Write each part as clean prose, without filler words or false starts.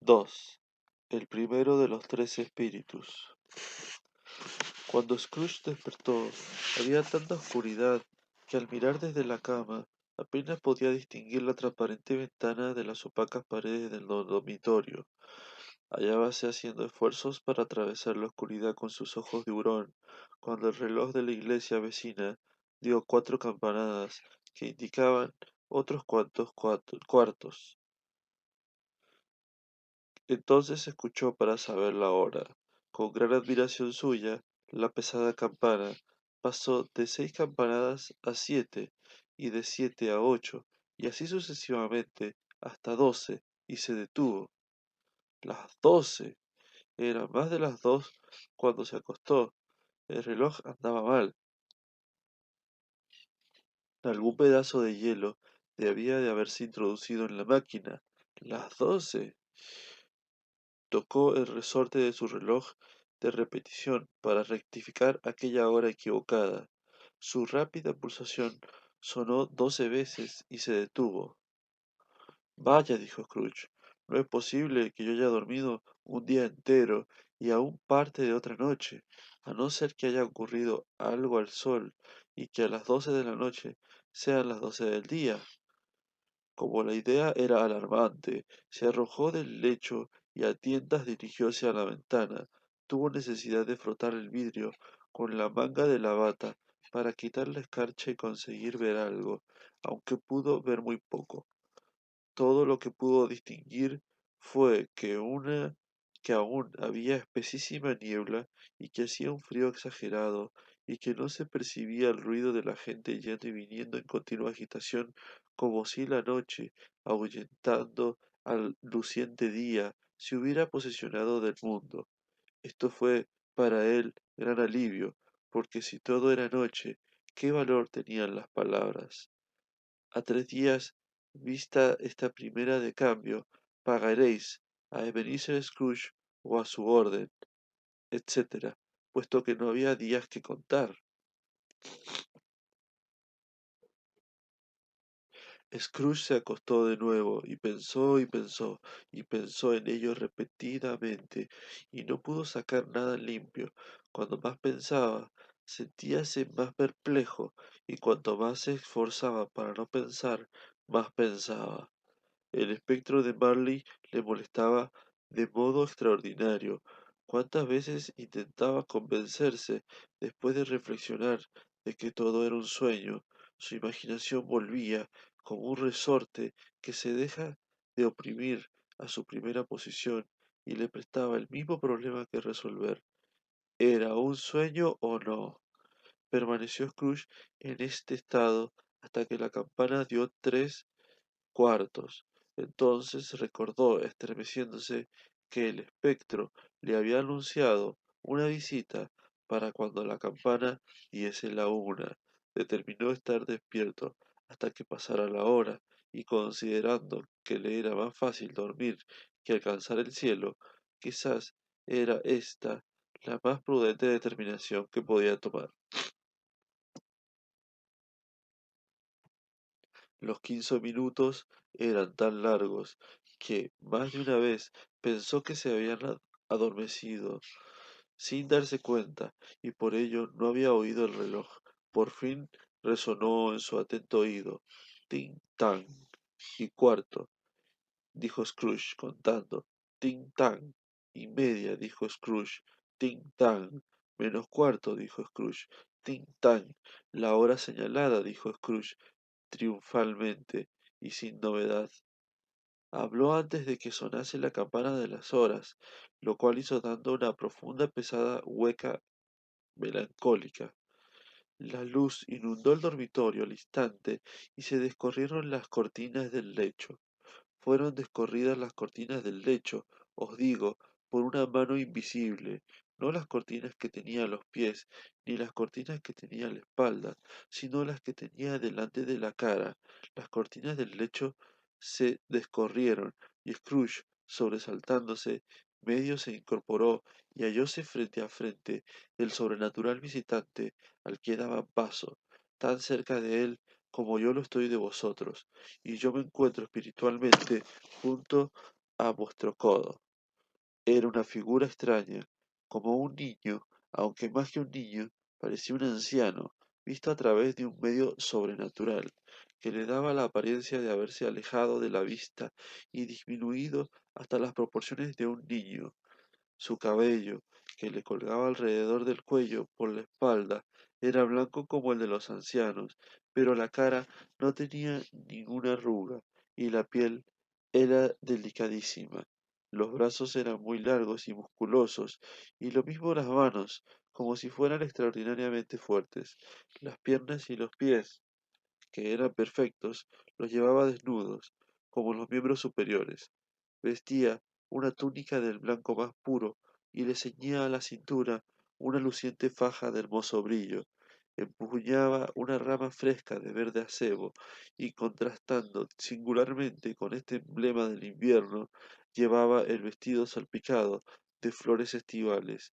2. El primero de los tres espíritus. Cuando Scrooge despertó, había tanta oscuridad que al mirar desde la cama apenas podía distinguir la transparente ventana de las opacas paredes del dormitorio. Hallábase haciendo esfuerzos para atravesar la oscuridad con sus ojos de hurón, cuando el reloj de la iglesia vecina dio 4 campanadas que indicaban otros cuantos cuartos. Entonces escuchó para saber la hora. Con gran admiración suya, la pesada campana pasó de 6 campanadas a 7, y de 7 a 8, y así sucesivamente hasta 12, y se detuvo. Las 12. Eran más de las 2 cuando se acostó. El reloj andaba mal. Algún pedazo de hielo debía de haberse introducido en la máquina. Las 12. Tocó el resorte de su reloj de repetición para rectificar aquella hora equivocada. Su rápida pulsación sonó 12 veces y se detuvo. Vaya, dijo Scrooge, no es posible que yo haya dormido un día entero y aún parte de otra noche, a no ser que haya ocurrido algo al sol y que a las 12 de la noche sean las 12 del día. Como la idea era alarmante, se arrojó del lecho y a tientas dirigióse a la ventana. Tuvo necesidad de frotar el vidrio con la manga de la bata para quitar la escarcha y conseguir ver algo, aunque pudo ver muy poco. Todo lo que pudo distinguir fue que aún había espesísima niebla y que hacía un frío exagerado y que no se percibía el ruido de la gente yendo y viniendo en continua agitación, como si la noche, ahuyentando al luciente día, se hubiera posesionado del mundo. Esto fue para él gran alivio, porque si todo era noche, ¿qué valor tenían las palabras? A 3 días vista esta primera de cambio, pagaréis a Ebenezer Scrooge o a su orden, etc., puesto que no había días que contar. Scrooge se acostó de nuevo y pensó y pensó en ello repetidamente y no pudo sacar nada limpio. Cuando más pensaba, sentíase más perplejo y cuanto más se esforzaba para no pensar, más pensaba. El espectro de Marley le molestaba de modo extraordinario. ¿Cuántas veces intentaba convencerse, después de reflexionar, de que todo era un sueño? Su imaginación volvía, como un resorte que se deja de oprimir a su primera posición, y le prestaba el mismo problema que resolver. ¿Era un sueño o no? Permaneció Scrooge en este estado hasta que la campana dio 3 cuartos. Entonces recordó, estremeciéndose, que el espectro le había anunciado una visita para cuando la campana diese la 1. Determinó estar despierto hasta que pasara la hora, y considerando que le era más fácil dormir que alcanzar el cielo, quizás era esta la más prudente determinación que podía tomar. Los 15 minutos eran tan largos que más de una vez pensó que se habían adormecido sin darse cuenta, y por ello no había oído el reloj. Por fin resonó en su atento oído. Tin tan y cuarto, dijo Scrooge contando. Tin tan y media, dijo Scrooge. Tin tan menos cuarto, dijo Scrooge. Tin tan la hora señalada, dijo Scrooge triunfalmente y sin novedad. Habló antes de que sonase la campana de las horas, lo cual hizo dando una profunda, pesada, hueca, melancólica. La luz inundó el dormitorio al instante y se descorrieron las cortinas del lecho. Fueron descorridas las cortinas del lecho, os digo, por una mano invisible, no las cortinas que tenía a los pies, ni las cortinas que tenía a la espalda, sino las que tenía delante de la cara. Las cortinas del lecho se descorrieron, y Scrooge, sobresaltándose, medio se incorporó y hallóse frente a frente del sobrenatural visitante al que daba paso, tan cerca de él como yo lo estoy de vosotros, y yo me encuentro espiritualmente junto a vuestro codo. Era una figura extraña, como un niño, aunque más que un niño, parecía un anciano, visto a través de un medio sobrenatural, que le daba la apariencia de haberse alejado de la vista y disminuido hasta las proporciones de un niño. Su cabello, que le colgaba alrededor del cuello por la espalda, era blanco como el de los ancianos, pero la cara no tenía ninguna arruga y la piel era delicadísima. Los brazos eran muy largos y musculosos, y lo mismo las manos, como si fueran extraordinariamente fuertes. Las piernas y los pies, que eran perfectos, los llevaba desnudos, como los miembros superiores. Vestía una túnica del blanco más puro y le ceñía a la cintura una luciente faja de hermoso brillo. Empuñaba una rama fresca de verde acebo y contrastando singularmente con este emblema del invierno, llevaba el vestido salpicado de flores estivales.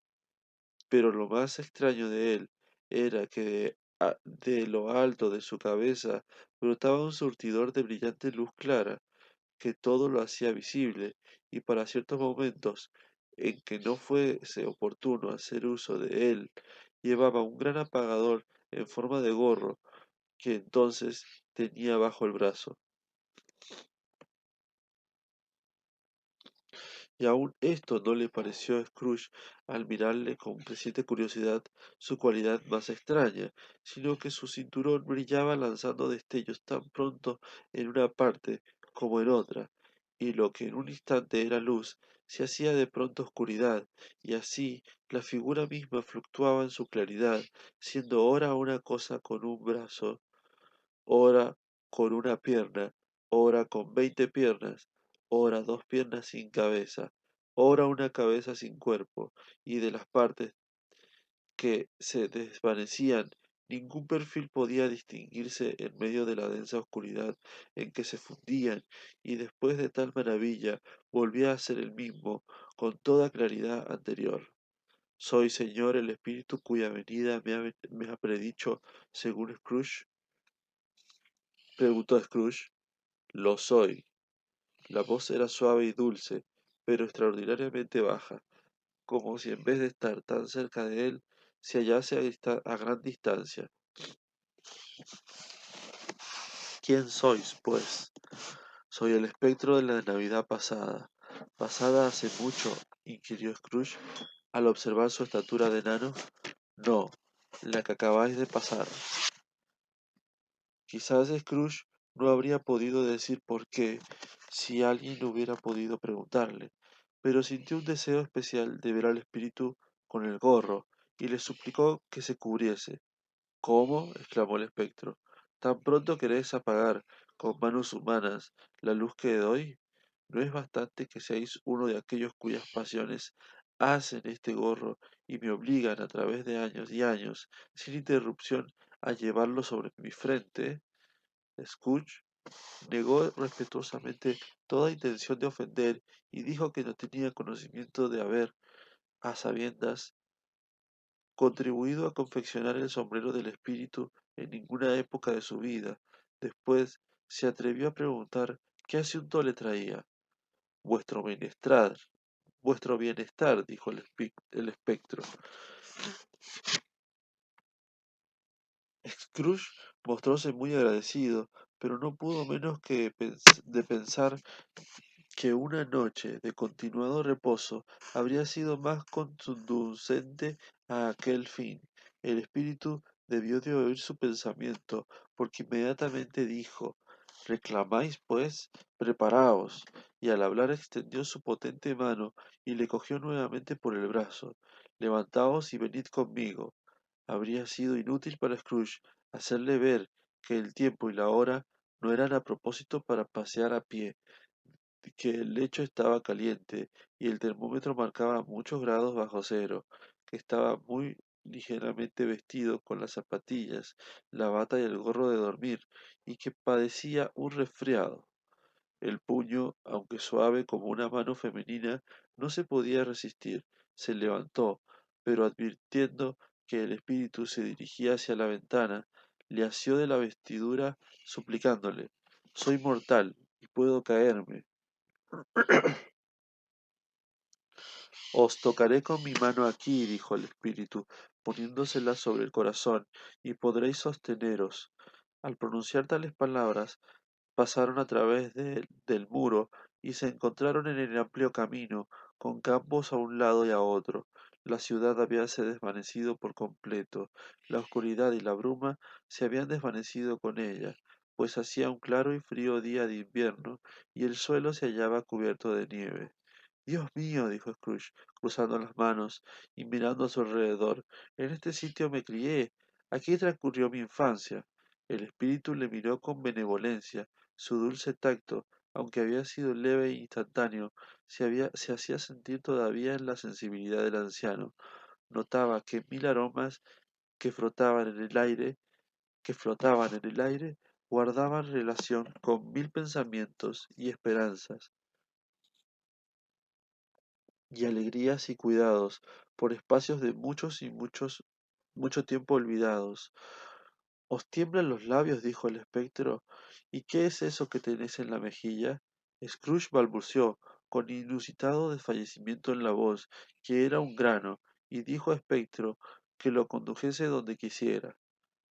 Pero lo más extraño de él era que de lo alto de su cabeza brotaba un surtidor de brillante luz clara, que todo lo hacía visible, y para ciertos momentos en que no fuese oportuno hacer uso de él, llevaba un gran apagador en forma de gorro, que entonces tenía bajo el brazo. Y aun esto no le pareció a Scrooge al mirarle con creciente curiosidad su cualidad más extraña, sino que su cinturón brillaba lanzando destellos tan pronto en una parte como en otra, y lo que en un instante era luz se hacía de pronto oscuridad, y así la figura misma fluctuaba en su claridad, siendo ora una cosa con un brazo, ora con una pierna, ora con 20 piernas, ora dos piernas sin cabeza, ora una cabeza sin cuerpo, y de las partes que se desvanecían, ningún perfil podía distinguirse en medio de la densa oscuridad en que se fundían, y después de tal maravilla volvía a ser el mismo, con toda claridad anterior. ¿Soy, Señor, el espíritu cuya venida me ha predicho según Scrooge? Preguntó Scrooge. Lo soy. La voz era suave y dulce, pero extraordinariamente baja, como si en vez de estar tan cerca de él, se hallase a gran distancia. ¿Quién sois, pues? Soy el espectro de la Navidad pasada. ¿Pasada hace mucho? Inquirió Scrooge al observar su estatura de enano. No, la que acabáis de pasar. Quizás Scrooge no habría podido decir por qué si alguien hubiera podido preguntarle, pero sintió un deseo especial de ver al espíritu con el gorro y le suplicó que se cubriese. ¿Cómo? Exclamó el espectro. ¿Tan pronto queréis apagar con manos humanas la luz que doy? ¿No es bastante que seáis uno de aquellos cuyas pasiones hacen este gorro y me obligan a través de años y años, sin interrupción, a llevarlo sobre mi frente? Scrooge negó respetuosamente toda intención de ofender y dijo que no tenía conocimiento de haber, a sabiendas, contribuido a confeccionar el sombrero del espíritu en ninguna época de su vida. Después se atrevió a preguntar qué asunto le traía. Vuestro bienestar, dijo el espectro. Scrooge mostróse muy agradecido, pero no pudo menos de pensar que una noche de continuado reposo habría sido más conducente a aquel fin. El espíritu debió de oír su pensamiento, porque inmediatamente dijo: «Reclamáis, pues, preparaos», y al hablar extendió su potente mano y le cogió nuevamente por el brazo. «Levantaos y venid conmigo». Habría sido inútil para Scrooge hacerle ver que el tiempo y la hora no eran a propósito para pasear a pie, que el lecho estaba caliente y el termómetro marcaba muchos grados bajo cero, que estaba muy ligeramente vestido con las zapatillas, la bata y el gorro de dormir, y que padecía un resfriado. El puño, aunque suave como una mano femenina, no se podía resistir. Se levantó, pero advirtiendo que el espíritu se dirigía hacia la ventana, le asió de la vestidura, suplicándole: «Soy mortal y puedo caerme». Os tocaré con mi mano aquí, dijo el espíritu, poniéndosela sobre el corazón, y podréis sosteneros. Al pronunciar tales palabras, pasaron a través del muro y se encontraron en el amplio camino, con campos a un lado y a otro. La ciudad habíase desvanecido por completo, la oscuridad y la bruma se habían desvanecido con ella, pues hacía un claro y frío día de invierno, y el suelo se hallaba cubierto de nieve. Dios mío, dijo Scrooge, cruzando las manos y mirando a su alrededor, en este sitio me crié, aquí transcurrió mi infancia. El espíritu le miró con benevolencia, su dulce tacto, aunque había sido leve e instantáneo, se hacía sentir todavía en la sensibilidad del anciano. Notaba que mil aromas que flotaban en el aire, que flotaban en el aire, guardaban relación con mil pensamientos y esperanzas y alegrías y cuidados, por espacios de mucho tiempo olvidados. ¿Os tiemblan los labios? Dijo el espectro. ¿Y qué es eso que tenéis en la mejilla? Scrooge balbuceó, con inusitado desfallecimiento en la voz, que era un grano, y dijo a Espectro que lo condujese donde quisiera.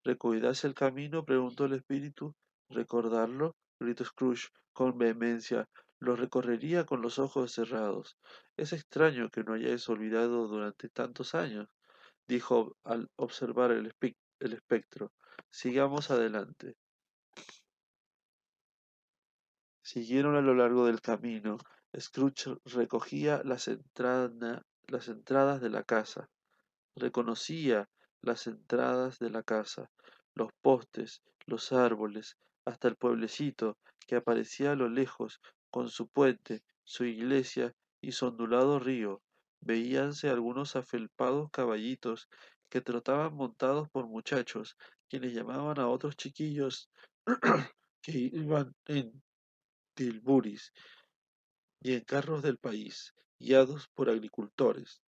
¿Recordáis el camino? Preguntó el espíritu. ¿Recordarlo? Gritó Scrooge con vehemencia. Lo recorrería con los ojos cerrados. Es extraño que no hayáis olvidado durante tantos años, dijo al observar el espectro. Sigamos adelante. Siguieron a lo largo del camino. Scrooge recogía las entradas de la casa. Reconocía las entradas de la casa, los postes, los árboles, hasta el pueblecito que aparecía a lo lejos, con su puente, su iglesia y su ondulado río. Veíanse algunos afelpados caballitos que trotaban montados por muchachos, quienes llamaban a otros chiquillos que iban en tilburis y en carros del país, guiados por agricultores.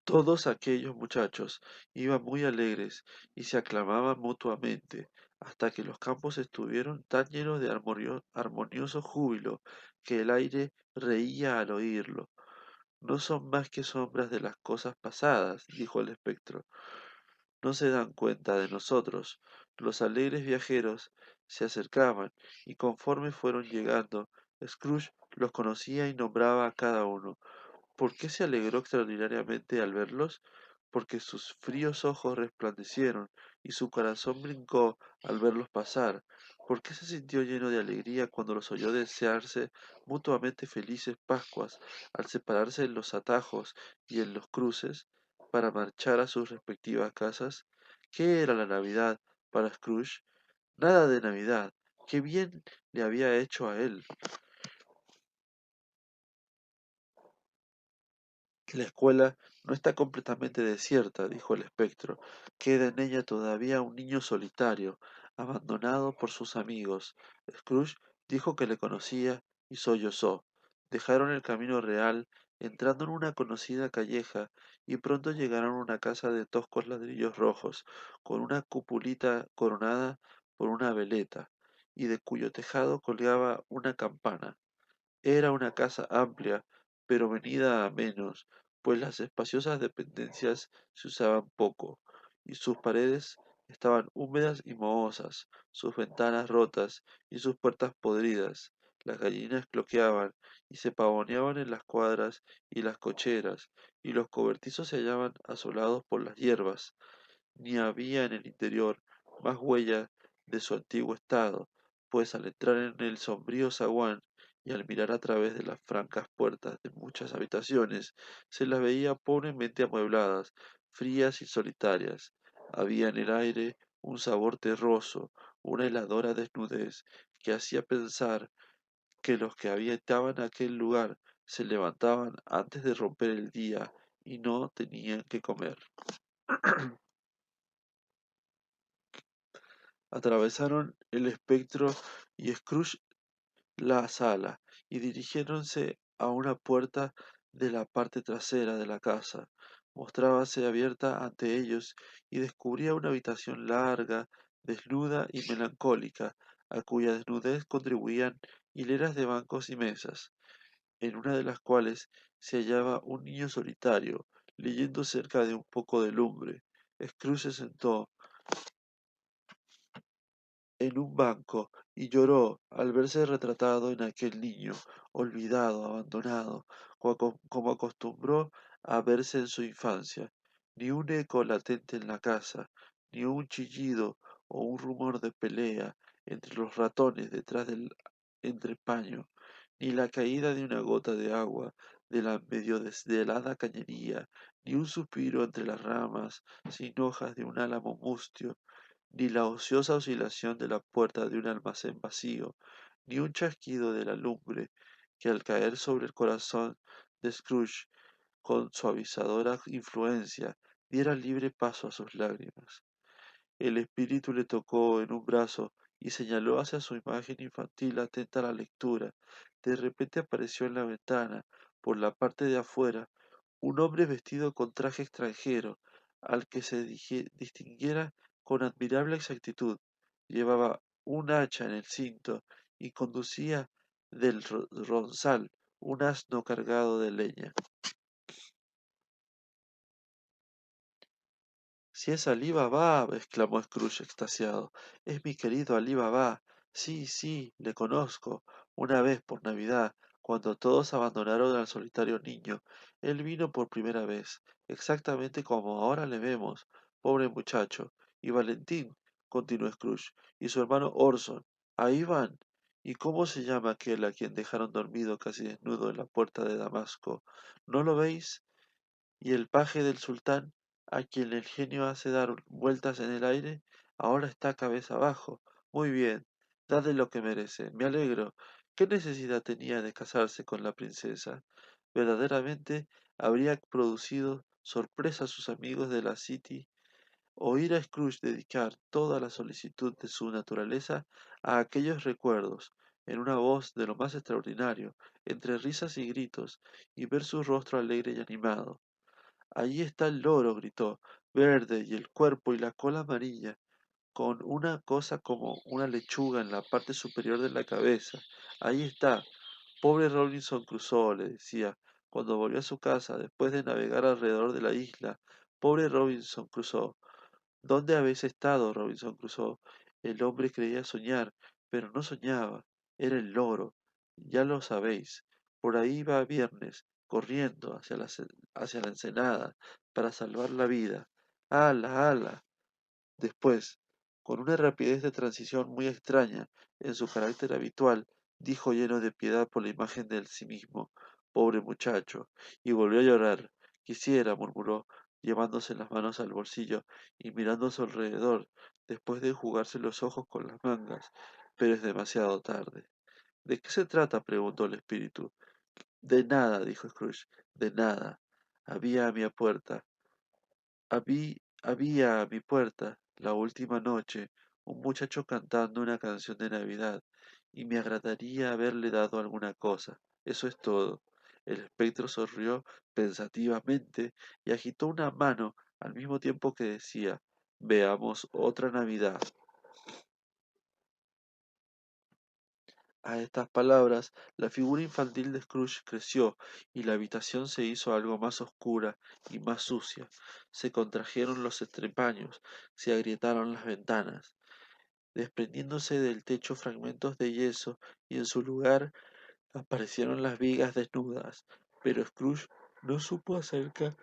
Todos aquellos muchachos iban muy alegres y se aclamaban mutuamente, hasta que los campos estuvieron tan llenos de armonioso júbilo que el aire reía al oírlo. No son más que sombras de las cosas pasadas, dijo el espectro. No se dan cuenta de nosotros. Los alegres viajeros se acercaban, y conforme fueron llegando, Scrooge los conocía y nombraba a cada uno. ¿Por qué se alegró extraordinariamente al verlos? Porque sus fríos ojos resplandecieron y su corazón brincó al verlos pasar. ¿Por qué se sintió lleno de alegría cuando los oyó desearse mutuamente felices Pascuas al separarse en los atajos y en los cruces para marchar a sus respectivas casas? ¿Qué era la Navidad para Scrooge? Nada de Navidad. Qué bien le había hecho a él. La escuela no está completamente desierta, dijo el espectro. Queda en ella todavía un niño solitario, abandonado por sus amigos. Scrooge dijo que le conocía y sollozó. Dejaron el camino real, entrando en una conocida calleja, y pronto llegaron a una casa de toscos ladrillos rojos, con una cupulita coronada por una veleta, y de cuyo tejado colgaba una campana. Era una casa amplia, pero venida a menos, pues las espaciosas dependencias se usaban poco, y sus paredes estaban húmedas y mohosas, sus ventanas rotas y sus puertas podridas. Las gallinas cloqueaban y se pavoneaban en las cuadras y las cocheras, y los cobertizos se hallaban asolados por las hierbas. Ni había en el interior más huella de su antiguo estado, pues al entrar en el sombrío zaguán y al mirar a través de las francas puertas de muchas habitaciones, se las veía pobremente amuebladas, frías y solitarias. Había en el aire un sabor terroso, una heladora desnudez, que hacía pensar que los que habitaban aquel lugar se levantaban antes de romper el día y no tenían que comer. Atravesaron el espectro y Scrooge la sala y dirigiéronse a una puerta de la parte trasera de la casa. Mostrábase abierta ante ellos y descubría una habitación larga, desnuda y melancólica, a cuya desnudez contribuían hileras de bancos y mesas. en una de las cuales se hallaba un niño solitario, leyendo cerca de un poco de lumbre. Scrooge se sentó en un banco y lloró al verse retratado en aquel niño, olvidado, abandonado, como acostumbró a verse en su infancia. Ni un eco latente en la casa, ni un chillido o un rumor de pelea entre los ratones detrás del entrepaño, ni la caída de una gota de agua de la medio deshelada cañería, ni un suspiro entre las ramas sin hojas de un álamo mustio, ni la ociosa oscilación de la puerta de un almacén vacío, ni un chasquido de la lumbre que al caer sobre el corazón de Scrooge con suavizadora influencia diera libre paso a sus lágrimas. El espíritu le tocó en un brazo y señaló hacia su imagen infantil atenta a la lectura. De repente apareció en la ventana, por la parte de afuera, un hombre vestido con traje extranjero, al que se distinguiera con admirable exactitud. Llevaba un hacha en el cinto y conducía del ronzal un asno cargado de leña. Si es Ali Baba, exclamó Scrooge extasiado, es mi querido Ali Baba. Sí, sí, le conozco. Una vez por Navidad, cuando todos abandonaron al solitario niño, él vino por primera vez, exactamente como ahora le vemos. Pobre muchacho. Y Valentín, continuó Scrooge, y su hermano Orson. Ahí van. ¿Y cómo se llama aquel a quien dejaron dormido casi desnudo en la puerta de Damasco? ¿No lo veis? Y el paje del sultán, a quien el genio hace dar vueltas en el aire, ahora está cabeza abajo. Muy bien, dadle lo que merece. Me alegro. ¿Qué necesidad tenía de casarse con la princesa? Verdaderamente habría producido sorpresa a sus amigos de la City oír a Scrooge dedicar toda la solicitud de su naturaleza a aquellos recuerdos, en una voz de lo más extraordinario, entre risas y gritos, y ver su rostro alegre y animado. Allí está el loro, gritó, verde y el cuerpo y la cola amarilla, con una cosa como una lechuga en la parte superior de la cabeza. Ahí está. Pobre Robinson Crusoe, le decía, cuando volvió a su casa después de navegar alrededor de la isla. Pobre Robinson Crusoe. ¿Dónde habéis estado, Robinson Crusoe? El hombre creía soñar, pero no soñaba. Era el loro. Ya lo sabéis. Por ahí va Viernes, corriendo hacia la ensenada, para salvar la vida. ¡Hala, hala! Después, con una rapidez de transición muy extraña en su carácter habitual, dijo lleno de piedad por la imagen de sí mismo, pobre muchacho, y volvió a llorar. Quisiera, murmuró, llevándose las manos al bolsillo y mirando a su alrededor, después de enjugarse los ojos con las mangas, pero es demasiado tarde. ¿De qué se trata? Preguntó el espíritu. De nada, dijo Scrooge, de nada. Había a mi puerta, había a mi puerta, la última noche, un muchacho cantando una canción de Navidad, y me agradaría haberle dado alguna cosa. Eso es todo. El espectro sonrió pensativamente y agitó una mano al mismo tiempo que decía, veamos otra Navidad. A estas palabras, la figura infantil de Scrooge creció y la habitación se hizo algo más oscura y más sucia. Se contrajeron los entrepaños, se agrietaron las ventanas, desprendiéndose del techo fragmentos de yeso y en su lugar aparecieron las vigas desnudas. Pero Scrooge no supo acerca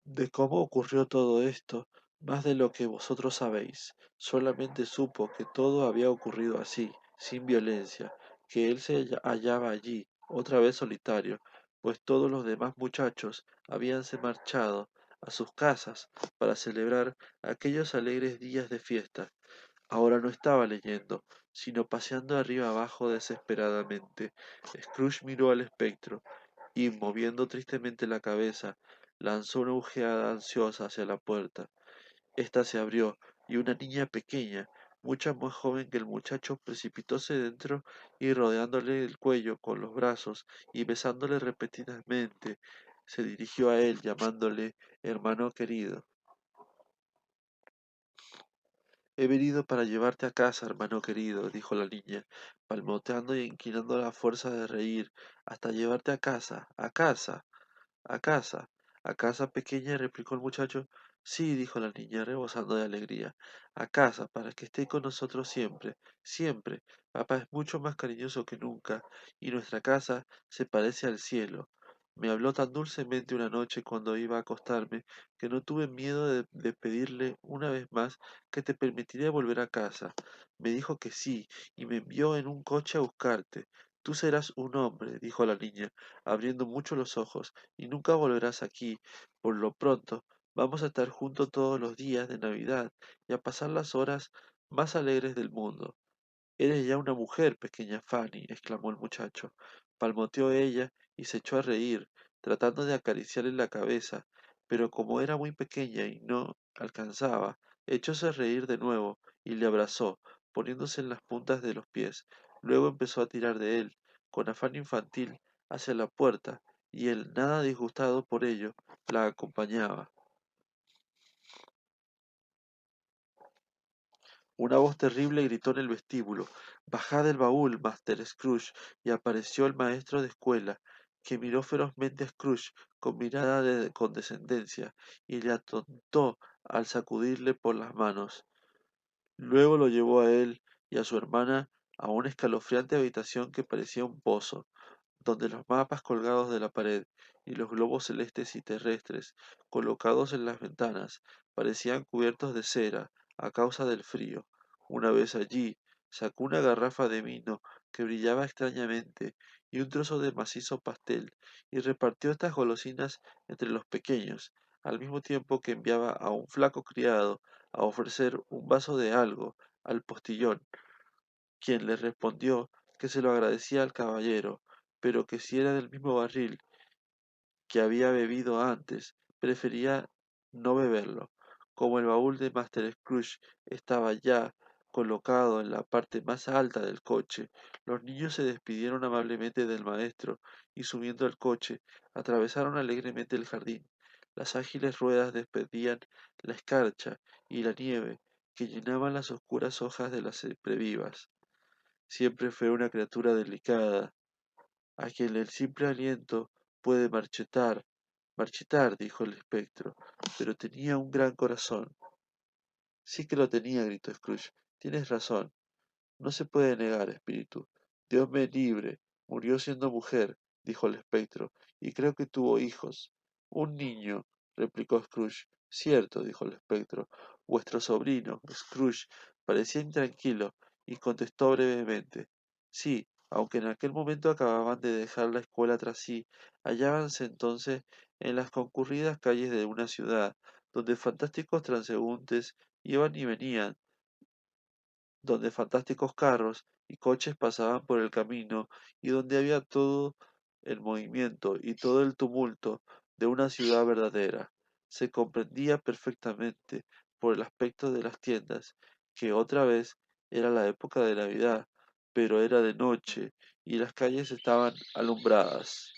de cómo ocurrió todo esto, más de lo que vosotros sabéis. Solamente supo que todo había ocurrido así, sin violencia, que él se hallaba allí, otra vez solitario, pues todos los demás muchachos habíanse marchado a sus casas para celebrar aquellos alegres días de fiesta. Ahora no estaba leyendo, sino paseando arriba abajo desesperadamente. Scrooge miró al espectro y, moviendo tristemente la cabeza, lanzó una ojeada ansiosa hacia la puerta. Esta se abrió y una niña pequeña, mucho más joven que el muchacho, precipitóse dentro y rodeándole el cuello con los brazos y besándole repetidamente, se dirigió a él llamándole hermano querido. He venido para llevarte a casa, hermano querido, dijo la niña, palmoteando y inclinando la fuerza de reír, hasta llevarte a casa, a casa. A casa. A casa pequeña, replicó el muchacho. Sí, dijo la niña, rebosando de alegría. A casa, para que esté con nosotros siempre, siempre. Papá es mucho más cariñoso que nunca, y nuestra casa se parece al cielo. Me habló tan dulcemente una noche cuando iba a acostarme que no tuve miedo de pedirle una vez más que te permitiría volver a casa. Me dijo que sí, y me envió en un coche a buscarte. Tú serás un hombre, dijo la niña, abriendo mucho los ojos, y nunca volverás aquí. Por lo pronto, vamos a estar juntos todos los días de Navidad y a pasar las horas más alegres del mundo. Eres ya una mujer, pequeña Fanny, exclamó el muchacho. Palmoteó ella y se echó a reír, tratando de acariciarle la cabeza, pero como era muy pequeña y no alcanzaba, echóse a reír de nuevo y le abrazó, poniéndose en las puntas de los pies. Luego empezó a tirar de él, con afán infantil, hacia la puerta, y él, nada disgustado por ello, la acompañaba. Una voz terrible gritó en el vestíbulo: «Bajad el baúl, Master Scrooge», y apareció el maestro de escuela, que miró ferozmente a Scrooge con mirada de condescendencia, y le atontó al sacudirle por las manos. Luego lo llevó a él y a su hermana a una escalofriante habitación que parecía un pozo, donde los mapas colgados de la pared y los globos celestes y terrestres colocados en las ventanas parecían cubiertos de cera a causa del frío. Una vez allí, sacó una garrafa de vino que brillaba extrañamente y un trozo de macizo pastel, y repartió estas golosinas entre los pequeños, al mismo tiempo que enviaba a un flaco criado a ofrecer un vaso de algo al postillón, quien le respondió que se lo agradecía al caballero, pero que si era del mismo barril que había bebido antes, prefería no beberlo. Como el baúl de Master Scrooge estaba ya colocado en la parte más alta del coche, los niños se despidieron amablemente del maestro y, subiendo al coche, atravesaron alegremente el jardín. Las ágiles ruedas despedían la escarcha y la nieve que llenaban las oscuras hojas de las siemprevivas. Siempre fue una criatura delicada, a quien el simple aliento puede marchitar, dijo el espectro, pero tenía un gran corazón. Sí que lo tenía, gritó Scrooge. Tienes razón. No se puede negar, espíritu. Dios me libre. Murió siendo mujer, dijo el espectro, y creo que tuvo hijos. Un niño, replicó Scrooge. Cierto, dijo el espectro. Vuestro sobrino, Scrooge, parecía intranquilo y contestó brevemente. Sí, aunque en aquel momento acababan de dejar la escuela tras sí, hallábanse entonces en las concurridas calles de una ciudad, donde fantásticos transeúntes iban y venían, donde fantásticos carros y coches pasaban por el camino, y donde había todo el movimiento y todo el tumulto de una ciudad verdadera. Se comprendía perfectamente por el aspecto de las tiendas que otra vez era la época de Navidad, pero era de noche y las calles estaban alumbradas.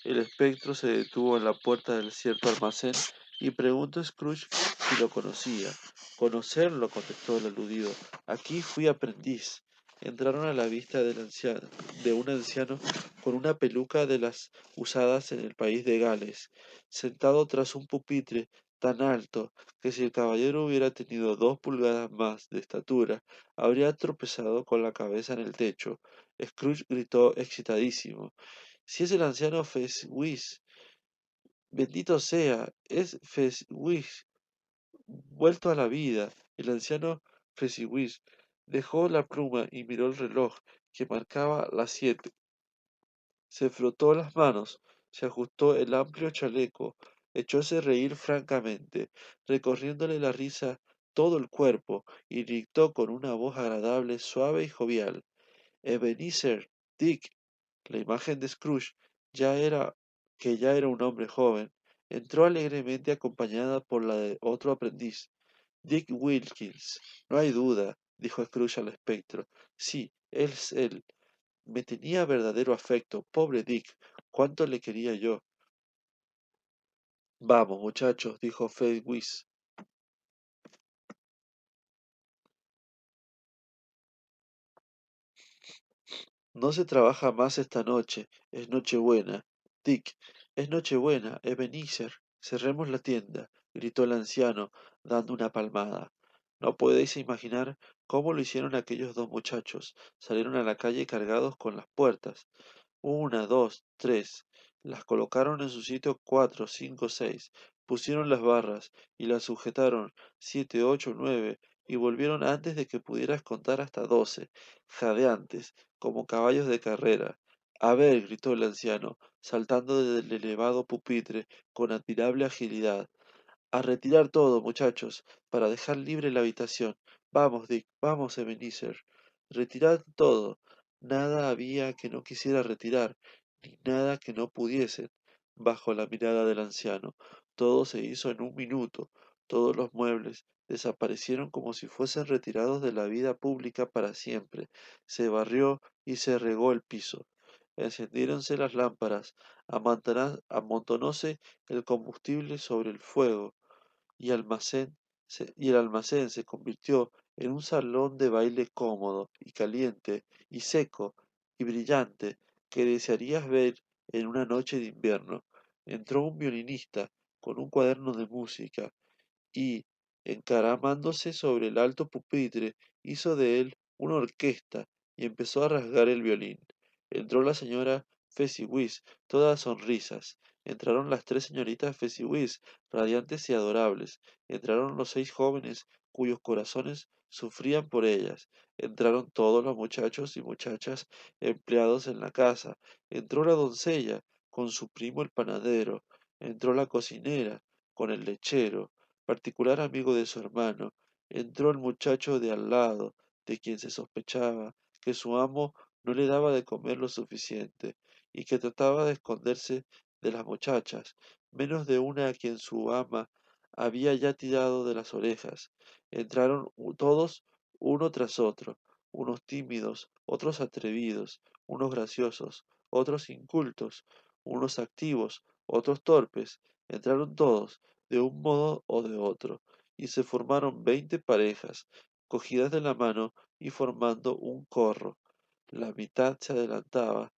El espectro se detuvo en la puerta del cierto almacén y preguntó a Scrooge si lo conocía. Conocerlo, contestó el aludido. Aquí fui aprendiz. Entraron a la vista de un anciano con una peluca de las usadas en el país de Gales, sentado tras un pupitre tan alto que si el caballero hubiera tenido 2 pulgadas más de estatura, habría tropezado con la cabeza en el techo. Scrooge gritó excitadísimo: «Si es el anciano Fezwiz, bendito sea, es Fezwiz vuelto a la vida». El anciano Fezziwig dejó la pluma y miró el reloj, que marcaba las 7. Se frotó las manos, se ajustó el amplio chaleco, echóse a reír francamente, recorriéndole la risa todo el cuerpo, y dictó con una voz agradable, suave y jovial: «Ebenezer, Dick». La imagen de Scrooge, ya era un hombre joven, entró alegremente acompañada por la de otro aprendiz, Dick Wilkins. No hay duda, dijo Scrooge al espectro. Sí, es él. Me tenía verdadero afecto, pobre Dick. Cuánto le quería yo. Vamos, muchachos, dijo Fezziwig. No se trabaja más esta noche. Es Nochebuena. Dick, es Nochebuena. Ebenezer. Cerremos la tienda, gritó el anciano, dando una palmada. No podéis imaginar cómo lo hicieron aquellos dos muchachos. Salieron a la calle cargados con las puertas. Una, dos, tres. Las colocaron en su sitio cuatro, cinco, seis. Pusieron las barras y las sujetaron siete, ocho, nueve y volvieron antes de que pudieras contar hasta 12, jadeantes, como caballos de carrera. A ver, gritó el anciano, saltando desde el elevado pupitre con admirable agilidad. A retirar todo, muchachos, para dejar libre la habitación. Vamos, Dick, vamos, Ebenezer. Retirad todo. Nada había que no quisiera retirar, ni nada que no pudiesen. Bajo la mirada del anciano, todo se hizo en un minuto. Todos los muebles desaparecieron como si fuesen retirados de la vida pública para siempre. Se barrió y se regó el piso. Encendiéronse las lámparas, amontonóse el combustible sobre el fuego y el almacén se convirtió en un salón de baile cómodo y caliente y seco y brillante que desearías ver en una noche de invierno. Entró un violinista con un cuaderno de música y, encaramándose sobre el alto pupitre, hizo de él una orquesta y empezó a rasgar el violín. Entró la señora Fezziwig, todas sonrisas. Entraron las tres señoritas Fezziwig, radiantes y adorables. Entraron los seis jóvenes cuyos corazones sufrían por ellas. Entraron todos los muchachos y muchachas empleados en la casa. Entró la doncella con su primo el panadero. Entró la cocinera con el lechero particular amigo de su hermano, entró el muchacho de al lado, de quien se sospechaba que su amo no le daba de comer lo suficiente, y que trataba de esconderse de las muchachas, menos de una a quien su ama había ya tirado de las orejas. Entraron todos uno tras otro, unos tímidos, otros atrevidos, unos graciosos, otros incultos, unos activos, otros torpes, entraron todos, de un modo o de otro, y se formaron 20 parejas, cogidas de la mano y formando un corro. La mitad se adelantaba,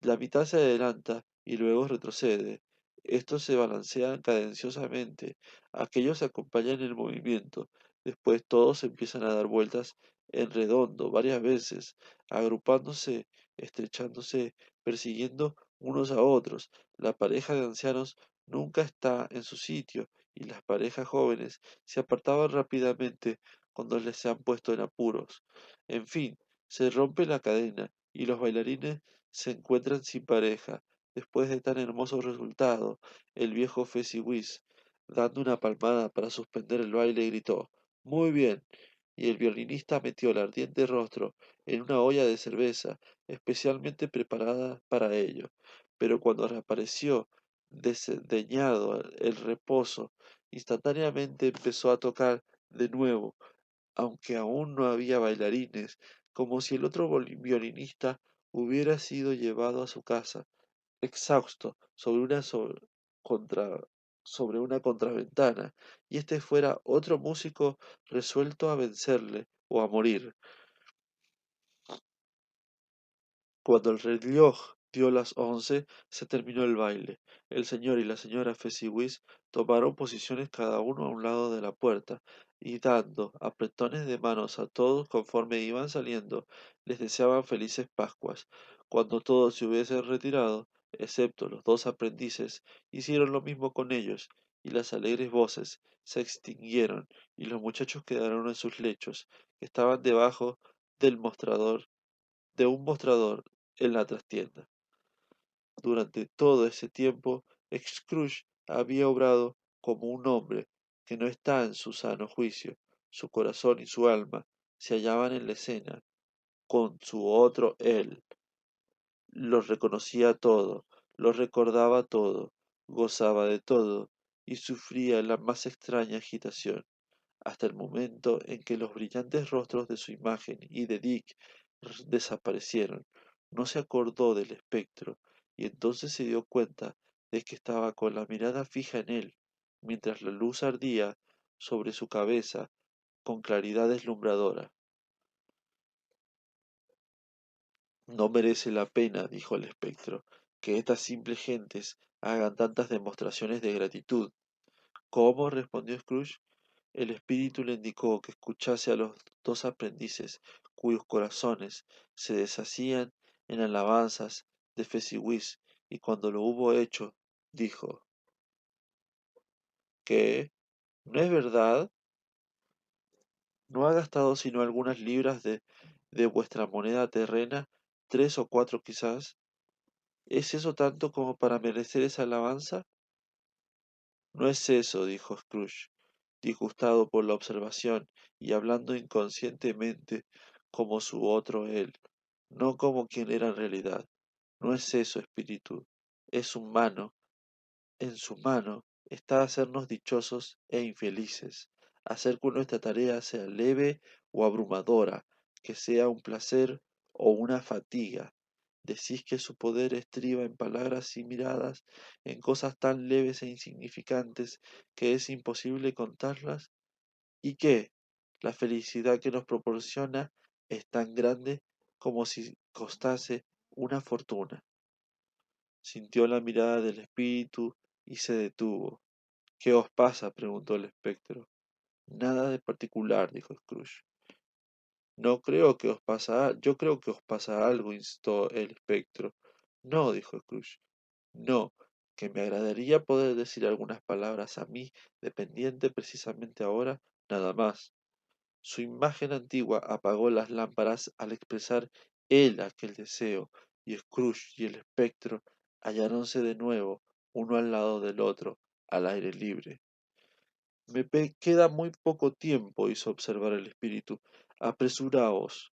la mitad se adelanta y luego retrocede. Estos se balancean cadenciosamente, aquellos acompañan el movimiento, después todos empiezan a dar vueltas en redondo varias veces, agrupándose, estrechándose, persiguiendo unos a otros. La pareja de ancianos nunca está en su sitio y las parejas jóvenes se apartaban rápidamente cuando les se han puesto en apuros. En fin, se rompe la cadena y los bailarines se encuentran sin pareja. Después de tan hermoso resultado, el viejo Fezziwig, dando una palmada para suspender el baile, gritó «Muy bien», y el violinista metió el ardiente rostro en una olla de cerveza especialmente preparada para ello. Pero cuando reapareció, desdeñado el reposo, instantáneamente empezó a tocar de nuevo, aunque aún no había bailarines, como si el otro violinista hubiera sido llevado a su casa, exhausto, contra, sobre una contraventana, y este fuera otro músico resuelto a vencerle o a morir. Cuando el reloj dio las 11, se terminó el baile. El señor y la señora Fezziwig tomaron posiciones cada uno a un lado de la puerta, y dando apretones de manos a todos conforme iban saliendo, les deseaban felices Pascuas. Cuando todos se hubiesen retirado, excepto los dos aprendices, hicieron lo mismo con ellos, y las alegres voces se extinguieron, y los muchachos quedaron en sus lechos, que estaban debajo del mostrador de un mostrador en la trastienda. Durante todo ese tiempo, Scrooge había obrado como un hombre que no está en su sano juicio. Su corazón y su alma se hallaban en la escena, con su otro él. Lo reconocía todo, lo recordaba todo, gozaba de todo, y sufría la más extraña agitación hasta el momento en que los brillantes rostros de su imagen y de Dick desaparecieron. No se acordó del espectro, y entonces se dio cuenta de que estaba con la mirada fija en él, mientras la luz ardía sobre su cabeza con claridad deslumbradora. No merece la pena, dijo el espectro, que estas simples gentes hagan tantas demostraciones de gratitud. ¿Cómo? Respondió Scrooge. El espíritu le indicó que escuchase a los dos aprendices, cuyos corazones se deshacían en alabanzas de Fezziwig, y cuando lo hubo hecho, dijo: ¿Qué? ¿No es verdad? ¿No ha gastado sino algunas libras de vuestra moneda terrena, 3 o 4 quizás? ¿Es eso tanto como para merecer esa alabanza? No es eso, dijo Scrooge, disgustado por la observación y hablando inconscientemente como su otro él, no como quien era en realidad. No es eso, espíritu, es humano. En su mano está hacernos dichosos e infelices, hacer que nuestra tarea sea leve o abrumadora, que sea un placer o una fatiga. Decís que su poder estriba en palabras y miradas, en cosas tan leves e insignificantes que es imposible contarlas, y que la felicidad que nos proporciona es tan grande como si costase una fortuna. Sintió la mirada del espíritu y se detuvo. ¿Qué os pasa? Preguntó el espectro. Nada de particular, dijo Scrooge. No creo que os pasa, yo creo que os pasa algo, instó el espectro. No, dijo Scrooge. No, que me agradaría poder decir algunas palabras a mí, dependiente precisamente ahora, nada más. Su imagen antigua apagó las lámparas al expresar él aquel deseo, y Scrooge y el espectro halláronse de nuevo, uno al lado del otro, al aire libre. Queda muy poco tiempo, hizo observar el espíritu. Apresuraos.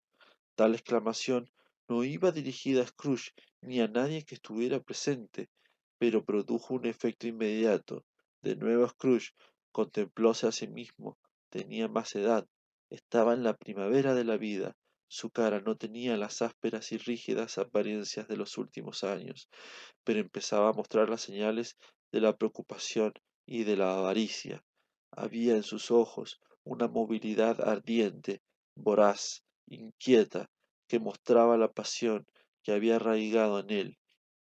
Tal exclamación no iba dirigida a Scrooge ni a nadie que estuviera presente, pero produjo un efecto inmediato. De nuevo Scrooge contemplóse a sí mismo. Tenía más edad, estaba en la primavera de la vida. Su cara no tenía las ásperas y rígidas apariencias de los últimos años, pero empezaba a mostrar las señales de la preocupación y de la avaricia. Había en sus ojos una movilidad ardiente, voraz, inquieta, que mostraba la pasión que había arraigado en él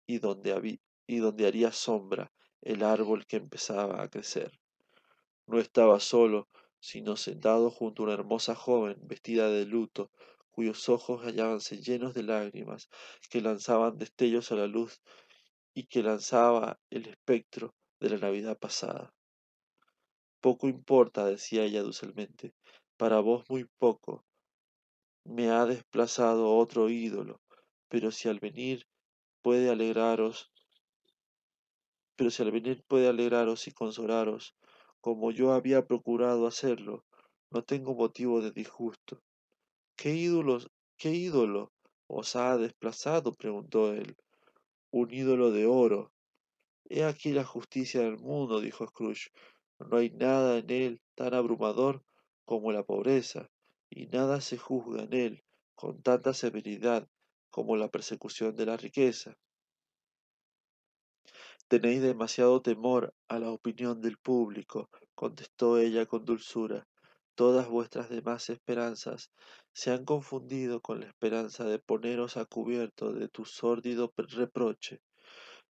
y donde haría sombra el árbol que empezaba a crecer. No estaba solo, sino sentado junto a una hermosa joven vestida de luto, cuyos ojos hallábanse llenos de lágrimas, que lanzaban destellos a la luz y que lanzaba el espectro de la Navidad pasada. Poco importa, decía ella dulcemente, para vos muy poco. Me ha desplazado otro ídolo, pero si al venir puede alegraros, pero si al venir puede alegraros y consolaros, como yo había procurado hacerlo, no tengo motivo de disgusto. ¿Qué ídolo os ha desplazado? Preguntó él. Un ídolo de oro. He aquí la justicia del mundo, dijo Scrooge. No hay nada en él tan abrumador como la pobreza, y nada se juzga en él con tanta severidad como la persecución de la riqueza. Tenéis demasiado temor a la opinión del público, contestó ella con dulzura. Todas vuestras demás esperanzas se han confundido con la esperanza de poneros a cubierto de tu sórdido reproche.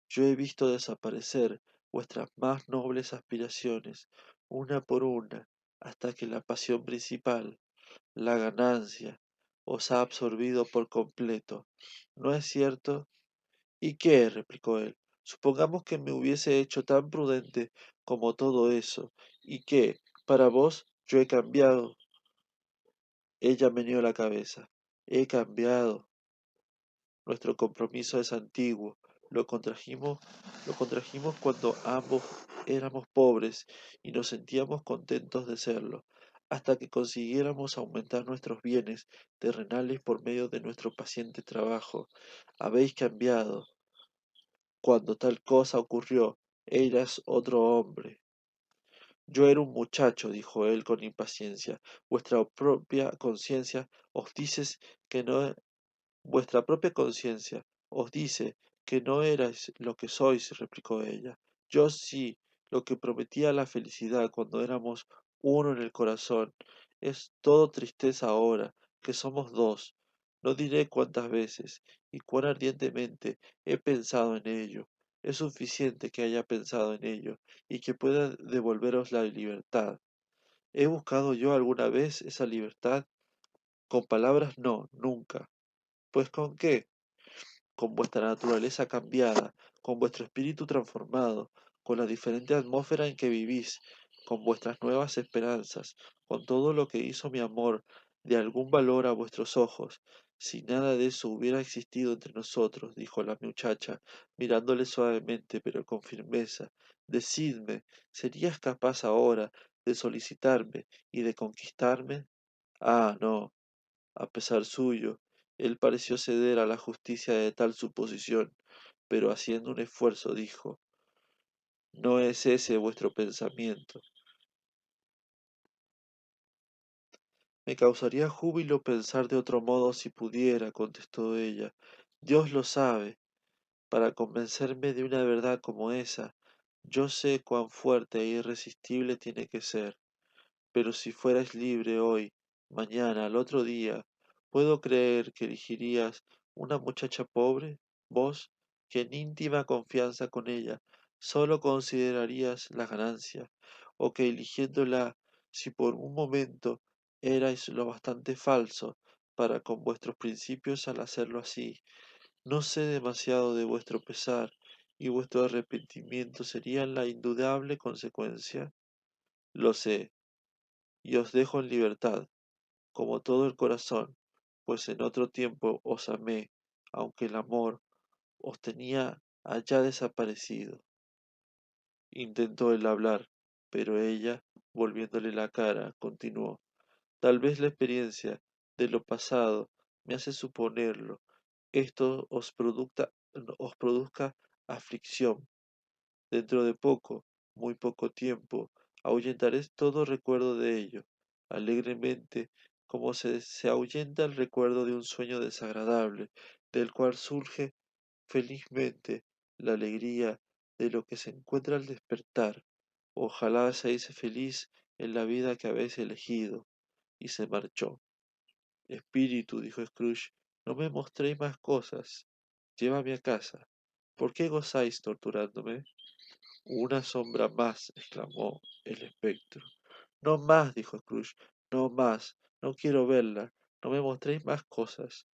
Yo he visto desaparecer vuestras más nobles aspiraciones, una por una, hasta que la pasión principal, la ganancia, os ha absorbido por completo. ¿No es cierto? ¿Y qué? Replicó él. Supongamos que me hubiese hecho tan prudente como todo eso, y que, para vos, yo he cambiado. Ella meneó la cabeza. He cambiado. Nuestro compromiso es antiguo. Lo contrajimos, lo contrajimos cuando ambos éramos pobres y nos sentíamos contentos de serlo, hasta que consiguiéramos aumentar nuestros bienes terrenales por medio de nuestro paciente trabajo. Habéis cambiado. Cuando tal cosa ocurrió, eras otro hombre. Yo era un muchacho, dijo él con impaciencia. Vuestra propia conciencia os dice que no Vuestra propia conciencia os dice que no erais lo que sois, replicó ella. Yo sí, lo que prometía la felicidad cuando éramos uno en el corazón. Es todo tristeza ahora, que somos dos. No diré cuántas veces y cuán ardientemente he pensado en ello. Es suficiente que haya pensado en ello y que pueda devolveros la libertad. ¿He buscado yo alguna vez esa libertad? Con palabras no, nunca. ¿Pues con qué? Con vuestra naturaleza cambiada, con vuestro espíritu transformado, con la diferente atmósfera en que vivís, con vuestras nuevas esperanzas, con todo lo que hizo mi amor de algún valor a vuestros ojos. Si nada de eso hubiera existido entre nosotros, dijo la muchacha, mirándole suavemente pero con firmeza, decidme, ¿serías capaz ahora de solicitarme y de conquistarme? Ah, no, a pesar suyo, él pareció ceder a la justicia de tal suposición, pero haciendo un esfuerzo dijo, no es ese vuestro pensamiento. Me causaría júbilo pensar de otro modo si pudiera, contestó ella. Dios lo sabe. Para convencerme de una verdad como esa, yo sé cuán fuerte e irresistible tiene que ser. Pero si fueras libre hoy, mañana, al otro día, ¿puedo creer que elegirías una muchacha pobre? Vos, que en íntima confianza con ella, solo considerarías la ganancia, o que eligiéndola, si por un momento erais lo bastante falso para con vuestros principios al hacerlo así, no sé demasiado de vuestro pesar y vuestro arrepentimiento serían la indudable consecuencia. Lo sé, y os dejo en libertad, como todo el corazón, pues en otro tiempo os amé, aunque el amor os tenía allá desaparecido. Intentó él hablar, pero ella, volviéndole la cara, continuó. Tal vez la experiencia de lo pasado me hace suponerlo. Esto os produzca aflicción. Dentro de poco, muy poco tiempo, ahuyentaré todo recuerdo de ello, alegremente, como se ahuyenta el recuerdo de un sueño desagradable, del cual surge felizmente la alegría de lo que se encuentra al despertar. Ojalá seáis feliz en la vida que habéis elegido. Y se marchó. Espíritu, dijo Scrooge, no me mostréis más cosas. Llévame a casa. ¿Por qué gozáis torturándome? Una sombra más, exclamó el espectro. No más, dijo Scrooge, no más, no quiero verla, no me mostréis más cosas.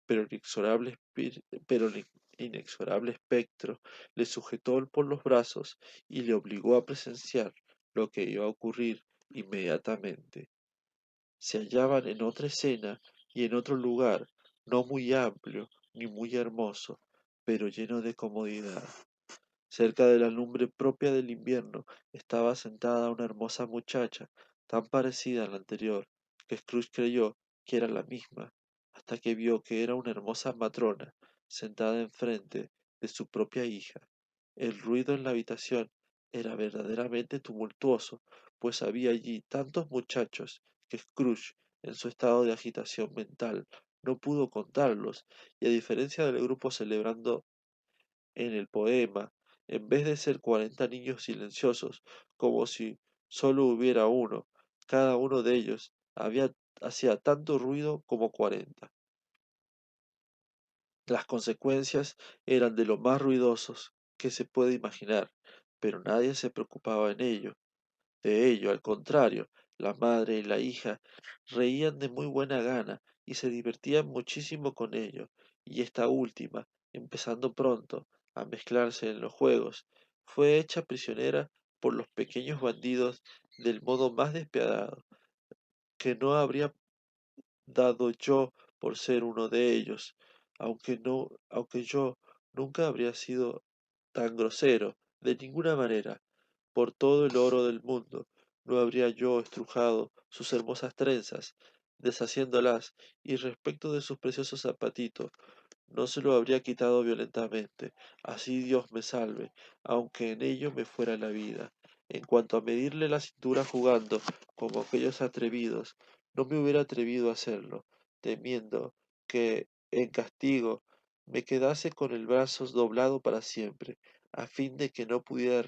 Pero el inexorable espectro le sujetó por los brazos y le obligó a presenciar lo que iba a ocurrir inmediatamente. Se hallaban en otra escena y en otro lugar, no muy amplio ni muy hermoso, pero lleno de comodidad. Cerca de la lumbre propia del invierno estaba sentada una hermosa muchacha, tan parecida a la anterior, que Scrooge creyó que era la misma, hasta que vio que era una hermosa matrona, sentada enfrente de su propia hija. El ruido en la habitación era verdaderamente tumultuoso, pues había allí tantos muchachos que Scrooge, en su estado de agitación mental, no pudo contarlos, y a diferencia del grupo celebrando en el poema, en vez de ser 40 niños silenciosos, como si solo hubiera uno, cada uno de ellos hacía tanto ruido como 40. Las consecuencias eran de lo más ruidosos que se puede imaginar, pero nadie se preocupaba en ello. De ello, al contrario, la madre y la hija reían de muy buena gana y se divertían muchísimo con ello, y esta última, empezando pronto a mezclarse en los juegos, fue hecha prisionera por los pequeños bandidos del modo más despiadado, que no habría dado yo por ser uno de ellos, aunque yo nunca habría sido tan grosero, de ninguna manera. Por todo el oro del mundo, no habría yo estrujado sus hermosas trenzas, deshaciéndolas, y respecto de sus preciosos zapatitos, no se lo habría quitado violentamente, así Dios me salve, aunque en ello me fuera la vida. En cuanto a medirle la cintura jugando, como aquellos atrevidos, no me hubiera atrevido a hacerlo, temiendo que, en castigo, me quedase con el brazo doblado para siempre, a fin de que no pudiera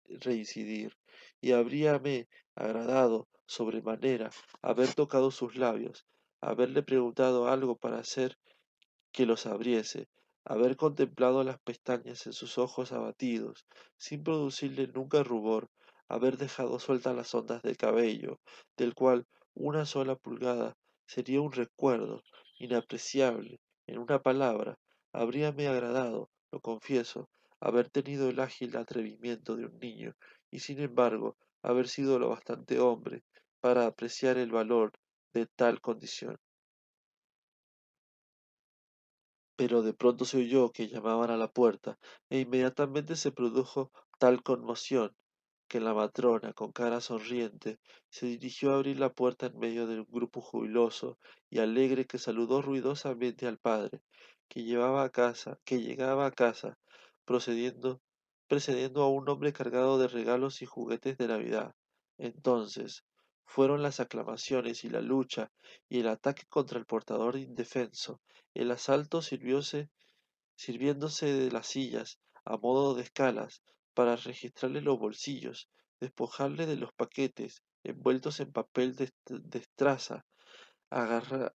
reincidir, y habríame agradado sobremanera haber tocado sus labios, haberle preguntado algo para hacer que los abriese, haber contemplado las pestañas en sus ojos abatidos, sin producirle nunca rubor, haber dejado sueltas las ondas del cabello, del cual una sola pulgada sería un recuerdo inapreciable. En una palabra, habríame agradado, lo confieso, haber tenido el ágil atrevimiento de un niño, y sin embargo haber sido lo bastante hombre para apreciar el valor de tal condición. Pero de pronto se oyó que llamaban a la puerta, e inmediatamente se produjo tal conmoción, que la matrona, con cara sonriente, se dirigió a abrir la puerta en medio de un grupo jubiloso y alegre que saludó ruidosamente al padre, que llegaba a casa, procediendo, precediendo a un hombre cargado de regalos y juguetes de Navidad. Entonces fueron las aclamaciones y la lucha y el ataque contra el portador indefenso. El asalto sirviéndose de las sillas a modo de escalas para registrarle los bolsillos, despojarle de los paquetes envueltos en papel de estraza, agarras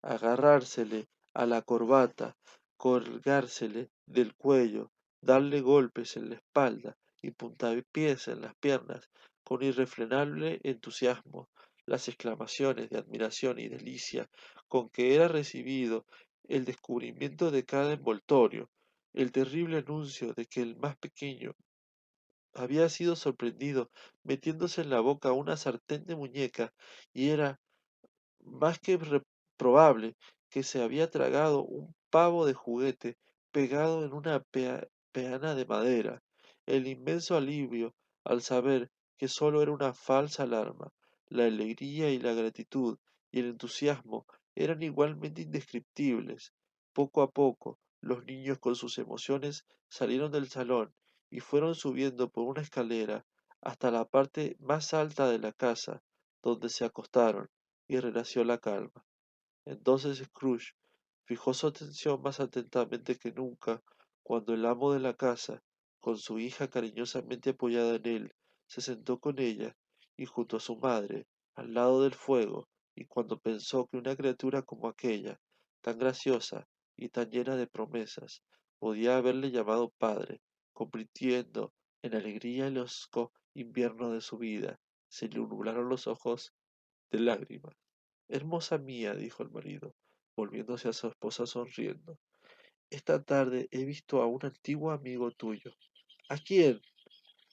agarrársele a la corbata, colgársele del cuello, darle golpes en la espalda y puntapiés en las piernas, con irrefrenable entusiasmo, las exclamaciones de admiración y delicia con que era recibido el descubrimiento de cada envoltorio, el terrible anuncio de que el más pequeño había sido sorprendido metiéndose en la boca una sartén de muñeca y era más que probable que se había tragado un pavo de juguete pegado en una peana de madera. El inmenso alivio al saber que sólo era una falsa alarma, la alegría y la gratitud y el entusiasmo eran igualmente indescriptibles. Poco a poco, los niños con sus emociones salieron del salón y fueron subiendo por una escalera hasta la parte más alta de la casa, donde se acostaron y renació la calma. Entonces Scrooge fijó su atención más atentamente que nunca cuando el amo de la casa, con su hija cariñosamente apoyada en él, se sentó con ella y junto a su madre, al lado del fuego, y cuando pensó que una criatura como aquella, tan graciosa y tan llena de promesas, podía haberle llamado padre, convirtiendo en alegría el hosco invierno de su vida, se le nublaron los ojos de lágrimas. Hermosa mía, dijo el marido, volviéndose a su esposa sonriendo, esta tarde he visto a un antiguo amigo tuyo. ¿A quién?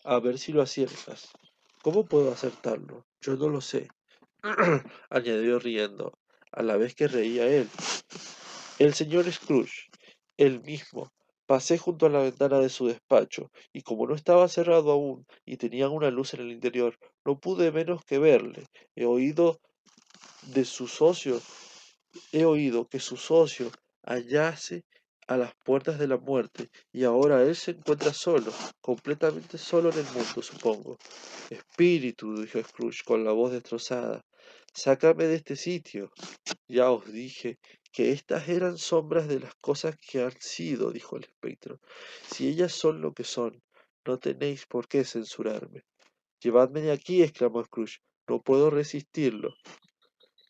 A ver si lo aciertas. ¿Cómo puedo acertarlo? Yo no lo sé, añadió riendo, a la vez que reía él. El señor Scrooge, él mismo. Pasé junto a la ventana de su despacho, y como no estaba cerrado aún y tenía una luz en el interior, no pude menos que verle. He oído de su socio He oído que su socio hallase a las puertas de la muerte, y ahora él se encuentra solo, completamente solo en el mundo, supongo. Espíritu, dijo Scrooge con la voz destrozada, sácame de este sitio. Ya os dije que estas eran sombras de las cosas que han sido, dijo el espectro. Si ellas son lo que son, no tenéis por qué censurarme. Llevadme de aquí, exclamó Scrooge. No puedo resistirlo.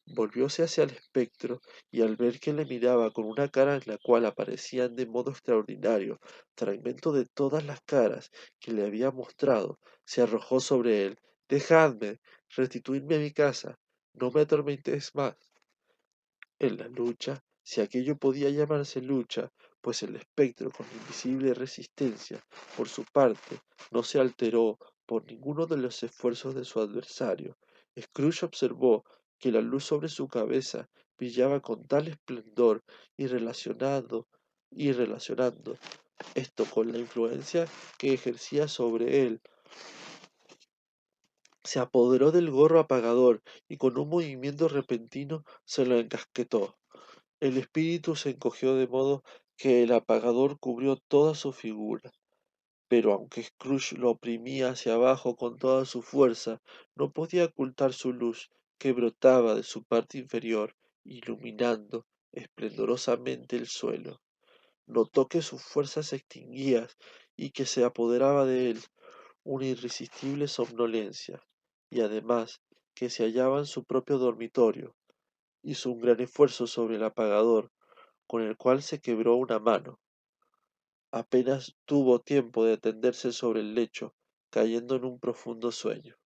Volvióse hacia el espectro, y al ver que le miraba con una cara en la cual aparecían de modo extraordinario fragmentos de todas las caras que le había mostrado, se arrojó sobre él. Dejadme, restituidme a mi casa, no me atormentéis más. En la lucha, si aquello podía llamarse lucha, pues el espectro, con invisible resistencia, por su parte, no se alteró por ninguno de los esfuerzos de su adversario. Scrooge observó que la luz sobre su cabeza brillaba con tal esplendor y relacionando esto con la influencia que ejercía sobre él, se apoderó del gorro apagador y con un movimiento repentino se lo encasquetó. El espíritu se encogió de modo que el apagador cubrió toda su figura, pero aunque Scrooge lo oprimía hacia abajo con toda su fuerza, no podía ocultar su luz, que brotaba de su parte inferior, iluminando esplendorosamente el suelo. Notó que su fuerza se extinguía y que se apoderaba de él una irresistible somnolencia, y además que se hallaba en su propio dormitorio. Hizo un gran esfuerzo sobre el apagador, con el cual se quebró una mano. Apenas tuvo tiempo de tenderse sobre el lecho, cayendo en un profundo sueño.